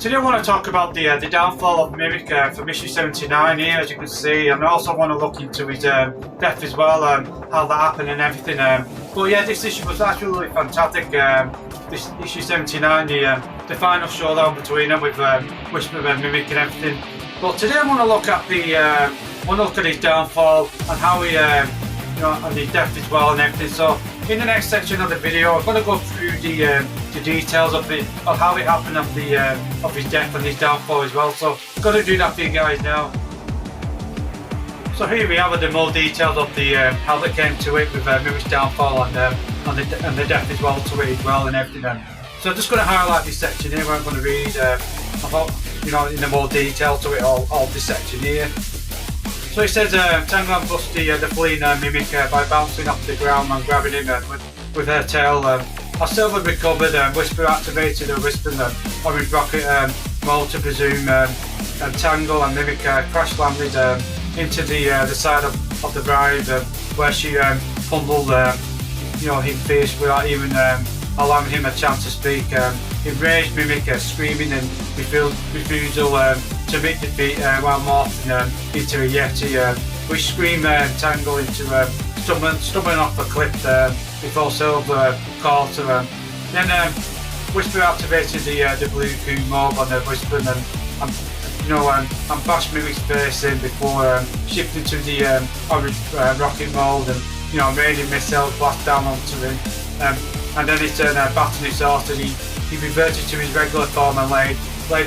Today I want to talk about the downfall of Mimic from issue 79 here, as you can see, and I also want to look into his death as well, and how that happened and everything. But yeah, this issue was absolutely fantastic. This issue 79, the final showdown between them with Whisper and Mimic and everything. But today I want to look at his downfall and how he, and his death as well and everything. So in the next section of the video, I'm going to go through the details of how it happened, of his death and his downfall as well. So I'm going to do that for you guys now. So here we have the more details of how they came to it with Mimic's downfall and the death as well to it as well and everything. So I'm just going to highlight this section here where I'm going to read about, in the more detail to it all this section here. So it says Tango busts the fleeing Mimic by bouncing off the ground and grabbing him with her tail. As Silver recovered, Whisper activated a Whisper orange rocket mold to presume Tangle and Mimic crash landed into the side of the bride, where she pummeled him fierce without even allowing him a chance to speak. Enraged Mimic screaming and refusal to admit defeat while morphing into a Yeti, which screamed Tangle into stumbling off a cliff before Silver caught her. Then Whisper activated the blue goo mob on the Whisper and bashed Mimic's face in before shifting to the orange rocket mold and raining missiles blast down onto him. And then he turned back to his horse and he reverted to his regular form and laid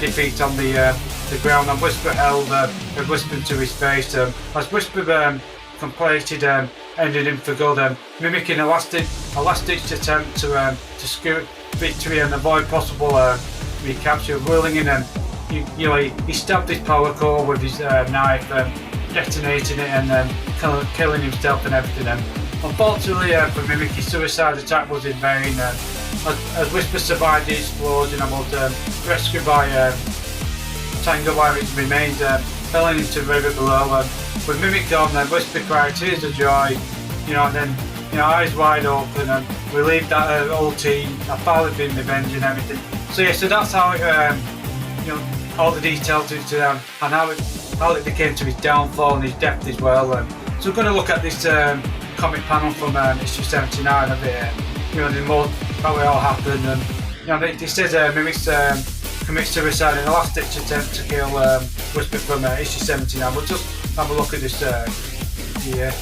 his feet on the ground, and Whisper held a Whisper to his face. As Whisper completed ended him for good, mimicking a last-ditch attempt to scoot victory and avoid possible recapture, whirling in he stabbed his power core with his knife, detonating it and killing himself and everything. Unfortunately for Mimic, his suicide attack was in vain. As Whisper survived the explosion and was rescued by Tango, where his remains fell into the river below. With Mimic gone, Whisper cried tears of joy, and then eyes wide open and relieved that her whole team had finally been revenged and everything. So yeah, so that's how it, all the details into and how it became to his downfall and his death as well. So we're going to look at this comic panel from issue 79 of it, the more how it all happened, and it says Mimic commits suicide in a last-ditch attempt to kill Whisper from issue 79. We'll just have a look at this here.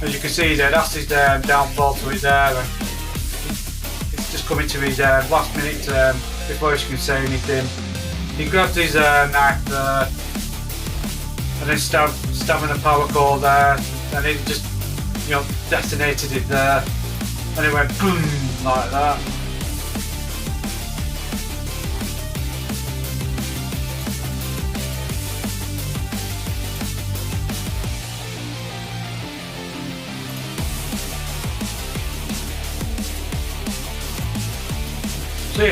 As you can see there, that's his downfall to it there, and it's just coming to his last minute before he can say anything. He grabs his knife there, and then stabbing the power core there, and it just detonated it there, and it went boom like that.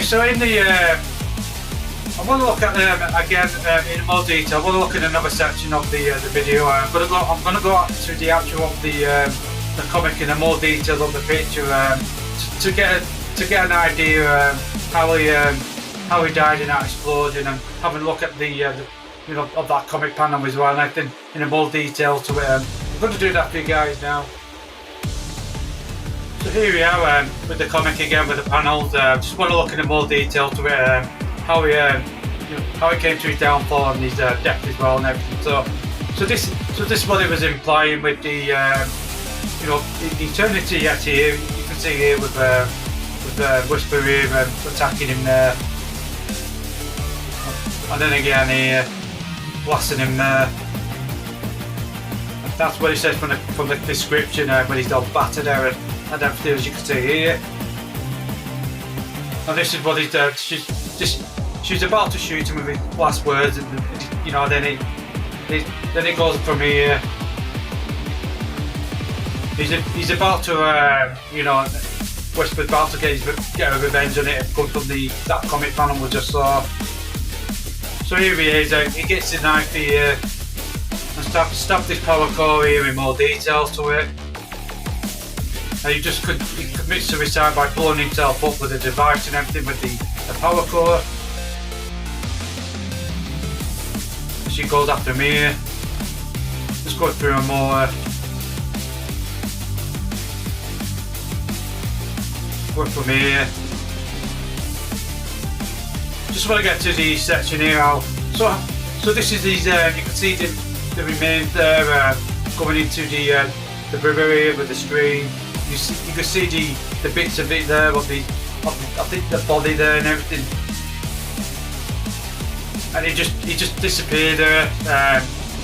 So in the I want to look at again in more detail. I want to look at another section of the video. I'm going to go to the actual of the comic in a more detail of the picture to get an idea how he died in that explosion, and having a look at the of that comic panel as well, and I think in a more detail to it. I'm going to do that for you guys now. So here we are with the comic again with the panels. Just want to look in more detail to it, how he came to his downfall and his death as well and everything. So this is what it was implying with the he turned into Yeti here. You can see here with Whisper here attacking him there, and then again here blasting him there. That's what it says from the description when he's all battered there and everything, as you can see here. And this is what he's done. She's about to shoot him with his last words, and then it goes from here. He's about to Whisper's about to get a revenge on it, come from that comic panel we just saw. So here he is. He gets the knife here and stabbed this power core here in more details to it. and he commits suicide by blowing himself up with a device and everything with the power core. She goes after me here. Just go through more. Going from here. Just want to get to the section here. So this is these. You can see the remains there going into the river here with the stream. You can see the bits of it there of I think the body there and everything. And he just disappeared there.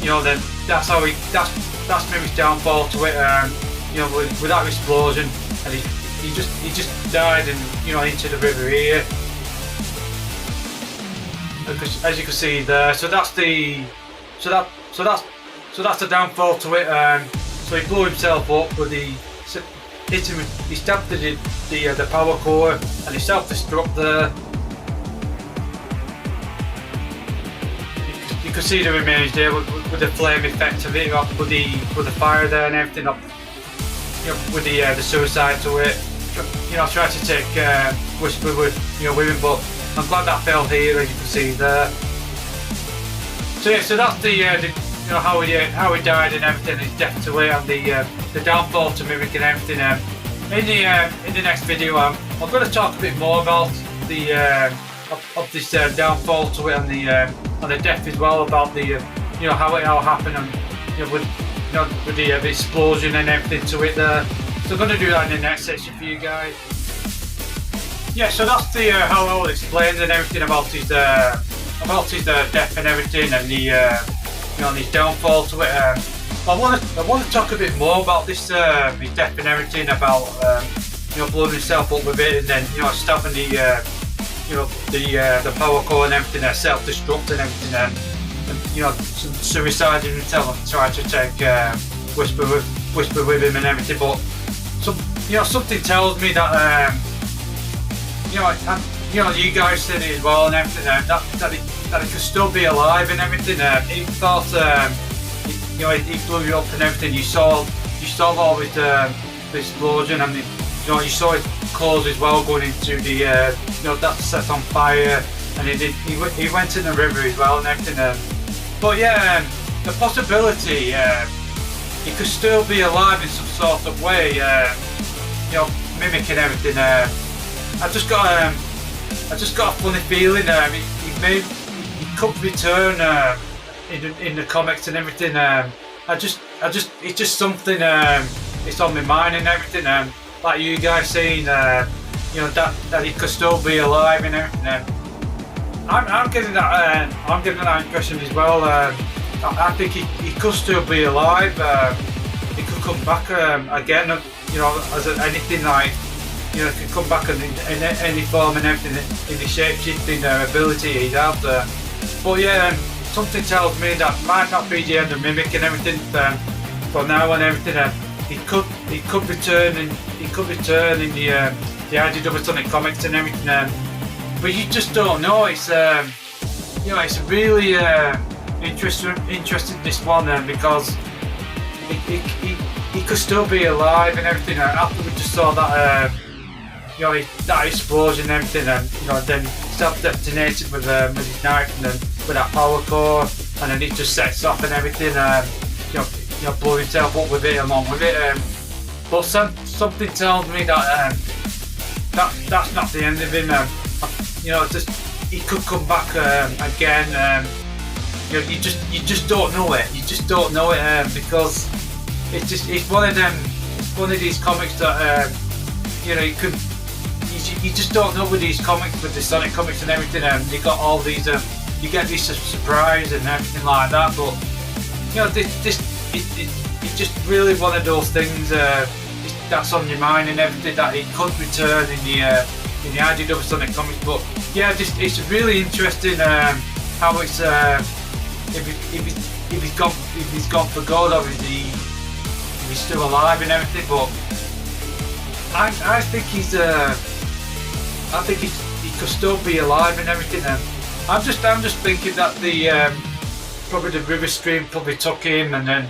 You know, then that's Mimic's downfall to it. You know, with that explosion, and he just died and, you know, into the river here. As you can see there, so that's the downfall to it. So he blew himself up with he stabbed the power core and he self-destruct there. You can see the remains there with the flame effect of it, with the fire there and everything up. You know, with the suicide to it. You know, I tried to take Whisper with him, but I'm glad that fell here, as you can see there. So yeah, so that's the how he died and everything, his death to it, and the downfall to Mimic and everything. In the next video, I'm going to talk a bit more about the of this downfall to it and the death as well, about the how it all happened, and with the explosion and everything to it there. So I'm going to do that in the next section for you guys. Yeah, so that's the how I'll explain and everything about his death and everything, and the his downfall to it. I want to talk a bit more about this his death and everything, about blowing himself up with it, and then stopping the power core and everything, self-destruct and everything, and suiciding himself and trying to take Whisper with him and everything. But something tells me that you guys said it as well and everything, that he could still be alive and everything. He thought he blew you up and everything. You saw all with the explosion, and you saw his clothes as well going into the that set on fire, and he went in the river as well and everything. But yeah, the possibility he could still be alive in some sort of way, mimicking everything. I just got a funny feeling. He could return in the comics and everything. It's just something. It's on my mind and everything. Like you guys saying, that he could still be alive and everything. I'm getting that impression as well. I think he could still be alive. He could come back again. As anything like. He can come back in any form and everything, in the shape-shifting ability he's out there. But yeah, something tells me that might not be the end of Mimic and everything for now and everything. He could return in the IDW Sonic comics and everything. But you just don't know. It's it's really interesting this one, because he could still be alive and everything. After we just saw that. That explosion and everything, and then self-detonated with his knife, and then with that power core, and then it just sets off and everything. Blow himself up with it, along with it. But something tells me that that's not the end of him. He could come back again. You just don't know it. You just don't know it because it's one of them. It's one of these comics that you just don't know with these comics, with the Sonic comics and everything. They got all these. You get this surprise and everything like that. But it's just really one of those things that's on your mind and everything, that it could return in the IDW Sonic comics. But yeah, it's really interesting how it's if he's gone for good, or if he's still alive and everything. But I think he could still be alive and everything. I'm just thinking that probably the river stream probably took him, and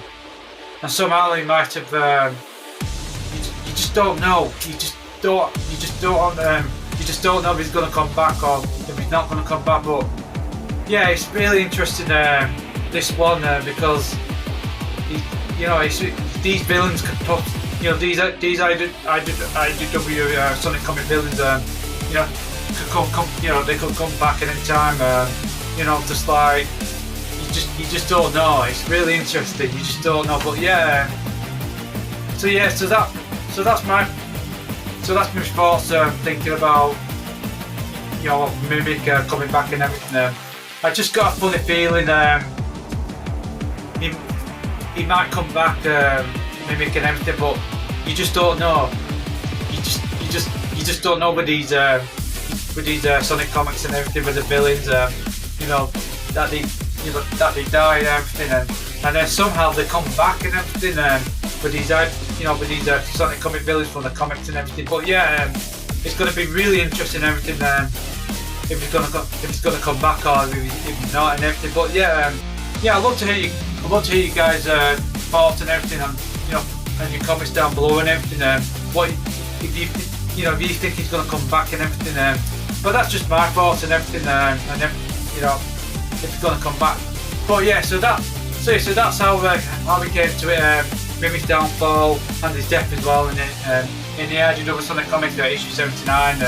somehow he might have just don't know. You just don't know if he's going to come back or if he's not going to come back. But yeah, it's really interesting this one because these villains can put these IDW Sonic comic villains could come they could come back at any time. Just like you just don't know. It's really interesting. You just don't know. But yeah. So that's my thoughts. Thinking about Mimic coming back and everything. I just got a funny feeling he might come back, Mimic and everything, but you just don't know. You just don't know with these Sonic comics and everything with the villains. That they die and everything, and then somehow they come back and everything. With these Sonic comic villains from the comics and everything. But yeah, it's going to be really interesting and everything. If he's going to come back or if he's not and everything. But yeah, I'd love to hear you guys' thoughts and everything, and and your comments down below and everything. What if you think he's going to come back and everything. But that's just my thoughts and everything. And if he's going to come back. But yeah, so that's how we came to it. Mimic's downfall and his death as well in the IDW Sonic comics issue 79.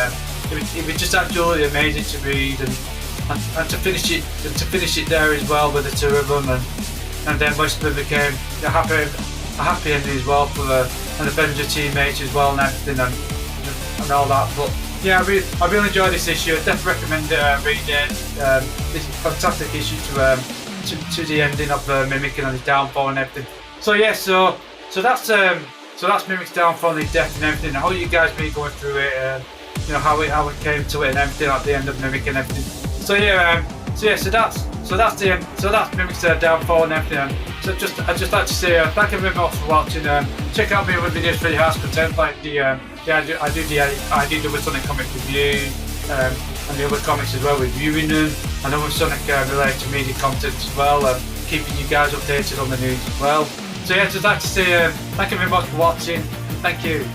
It was just absolutely amazing to read and to finish it there as well with the two of them, and then Westman became a happy ending as well for the Avenger teammates as well and everything and all that. But yeah, I really enjoyed this issue. I definitely recommend reading it. This fantastic issue to the ending of Mimic and his downfall and everything. So yeah, so that's Mimic's downfall and his death and everything. I hope you guys been going through it, how it came to it and everything at the end of Mimic and everything. So that's Mimic's downfall and everything. So I'd just like to say thank you very much for watching. Check out my other videos for the house content, like I do the IDW Sonic comic review and the other comics as well, reviewing them, and other Sonic related media content as well. Keeping you guys updated on the news as well. So yeah, just like to say thank you very much for watching. Thank you.